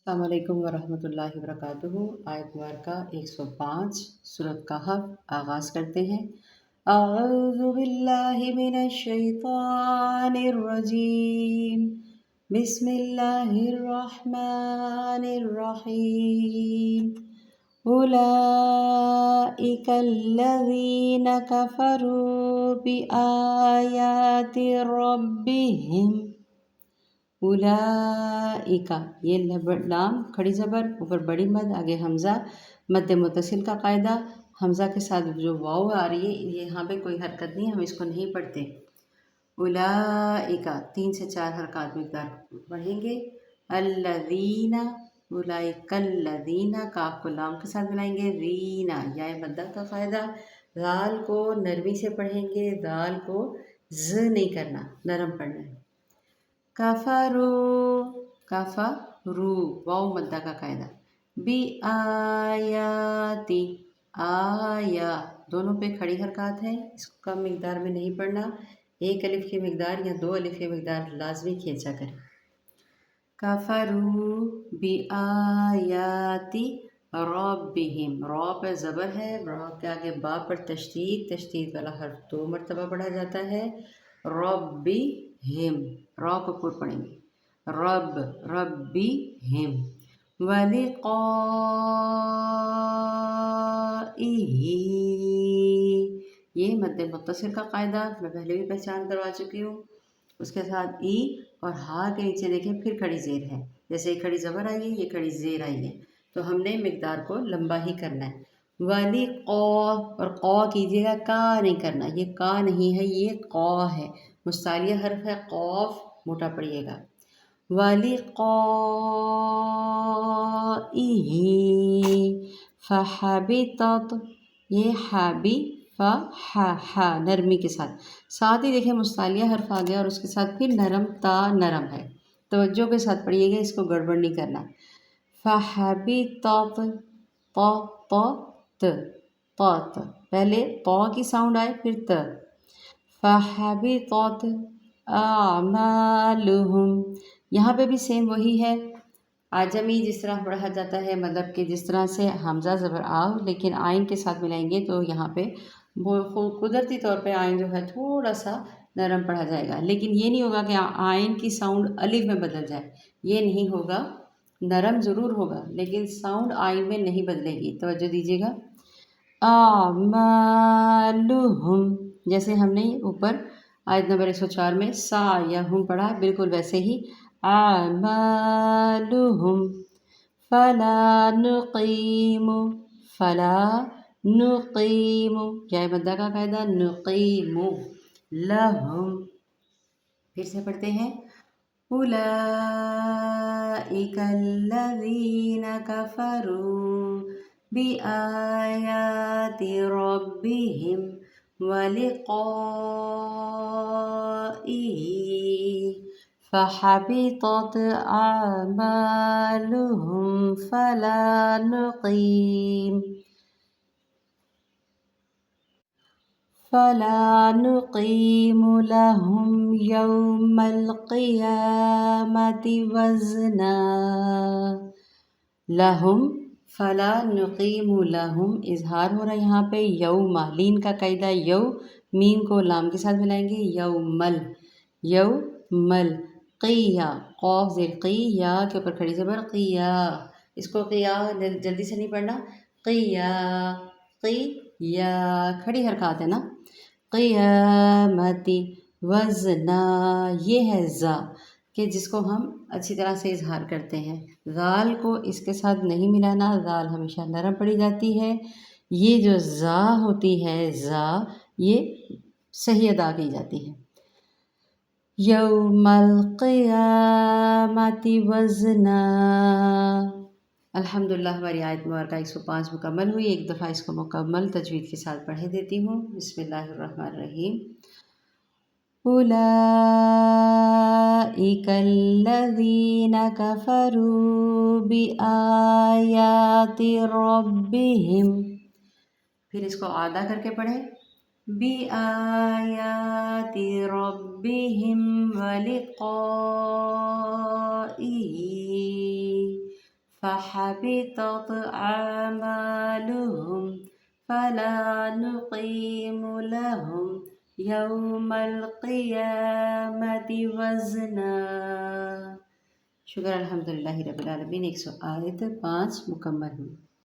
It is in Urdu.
السلام علیکم ورحمۃ اللہ وبرکاتہ۔ آیت مبارکہ 105 سورۃ کہف آغاز کرتے ہیں۔ اعوذ باللہ من الشیطان الرجیم، بسم اللہ الرحمن الرحیم۔ اولئک الذین کفروا بآیات ربہم۔ اولئک، یہ لام کھڑی زبر اوپر بڑی مد آگے حمزہ، مد متصل کا قاعدہ۔ حمزہ کے ساتھ جو واو آ رہی ہے یہاں پہ کوئی حرکت نہیں، ہم اس کو نہیں پڑھتے۔ اولئک 3 سے 4 حرکات مقدار پڑھیں گے۔ الذین، اولئک الذین، کاف کو لام کے ساتھ ملائیں گے۔ رینا، یا مدہ کا قاعدہ۔ ذال کو نرمی سے پڑھیں گے، ذال کو ز نہیں کرنا، نرم پڑھنا ہے۔ کفرو، کفرو، واو مدہ کا قاعدہ۔ بی آیاتی، آیا، دونوں پہ کھڑی حرکات ہیں، اس کو کم مقدار میں نہیں پڑھنا، ایک الف کی مقدار یا 2 الف کی مقدار لازمی کھینچا کریں۔ کفرو بی آیاتی ربہم، را پہ زبر ہے، را کے آگے با پر تشدید، تشدید والا حرف 2 مرتبہ پڑھا جاتا ہے۔ ربہم، را کو پر پڑھیں گے۔ رب، ربہم، ولقائہ، یہ مد متصل کا قاعدہ میں پہلے بھی پہچان کروا چکی ہوں۔ اس کے ساتھ ای اور ہا کے نیچے دیکھیں پھر کھڑی زیر ہے، جیسے یہ کھڑی زبر آئی ہے یہ کھڑی زیر آئی ہے، تو ہم نے مقدار کو لمبا ہی کرنا ہے۔ ولقاء، اور قا کیجیے گا، کا نہیں کرنا، یہ کا نہیں ہے، یہ قا ہے، مستعلیہ حرف ہے، قاف موٹا پڑھیے گا۔ وَلِقَائِهِ فَحَبِطَتْ، یہ حابی فَحَ، نرمی کے ساتھ ہی دیکھیں مستعلیہ حرف آ گیا اور اس کے ساتھ پھر نرم، تا نرم ہے، توجہ کے ساتھ پڑھیے گا، اس کو گڑبڑ نہیں کرنا۔ فَحَبِطَتْ، تا تا ت، تا ت، پہلے تا کی ساؤنڈ آئے پھر ت۔ فَحَبِطَتْ أَعْمَالُهُمْ، یہاں پہ بھی سیم وہی ہے، آجمی جس طرح پڑھا جاتا ہے، مطلب کہ جس طرح سے حمزہ زبر آؤ لیکن آئین کے ساتھ ملائیں گے تو یہاں پہ قدرتی طور پہ آئین جو ہے تھوڑا سا نرم پڑھا جائے گا، لیکن یہ نہیں ہوگا کہ آئین کی ساؤنڈ الف میں بدل جائے، یہ نہیں ہوگا، نرم ضرور ہوگا لیکن ساؤنڈ آئین میں نہیں بدلے گی، توجہ دیجیے گا۔ اعمالہم، جیسے ہم نے اوپر آیت نمبر 104 میں سا یا ہم پڑھا، بالکل ویسے ہی اعمالہم فلا نقیم، فلا نقیم، یا مدہ کا قاعدہ، نقیم لہم، پھر سے پڑھتے ہیں۔ اولئک الذین کفروا بآیات ربہم ولقائہ فحبطت اعمالہم فلا نقیم لہم یوم القیامۃ وزنا، لہم، فلا نقیم لہم، اظہار ہو رہا ہے یہاں پہ، یوم، لین کا قاعدہ یو، میم کو لام کے ساتھ ملائیں گے، یومل، یومل، قیہ، قاف زیر قی، یا کے اوپر کھڑی زبر، قیہ، اس کو قیہ جلدی سے نہیں پڑھنا، قیہ، قیہ، کھڑی حرکات ہے نا۔ قیامتی، وزنا، یہ ہے زا کہ جس کو ہم اچھی طرح سے اظہار کرتے ہیں، ذال کو اس کے ساتھ نہیں ملانا، ذال ہمیشہ نرم پڑی جاتی ہے، یہ جو زا ہوتی ہے، زا، یہ صحیح ادا کی جاتی ہے۔ یوم القیامۃ وزنا۔ الحمدللہ ہماری آیت مبارکہ 105 مکمل ہوئی، ایک دفعہ اس کو مکمل تجوید کے ساتھ پڑھے دیتی ہوں۔ بسم اللہ الرحمن الرحیم۔ اولئک الذین کفروا بآیات ربہم، پھر اس کو اعادہ کر کے پڑھیں، بآیات ربہم ولقائہ فحبطت أعمالهم فلا نقيم لهم یوم القیامت وزنا۔ شکر الحمدللہ رب العالمین۔ 105 مکمل ہوئی۔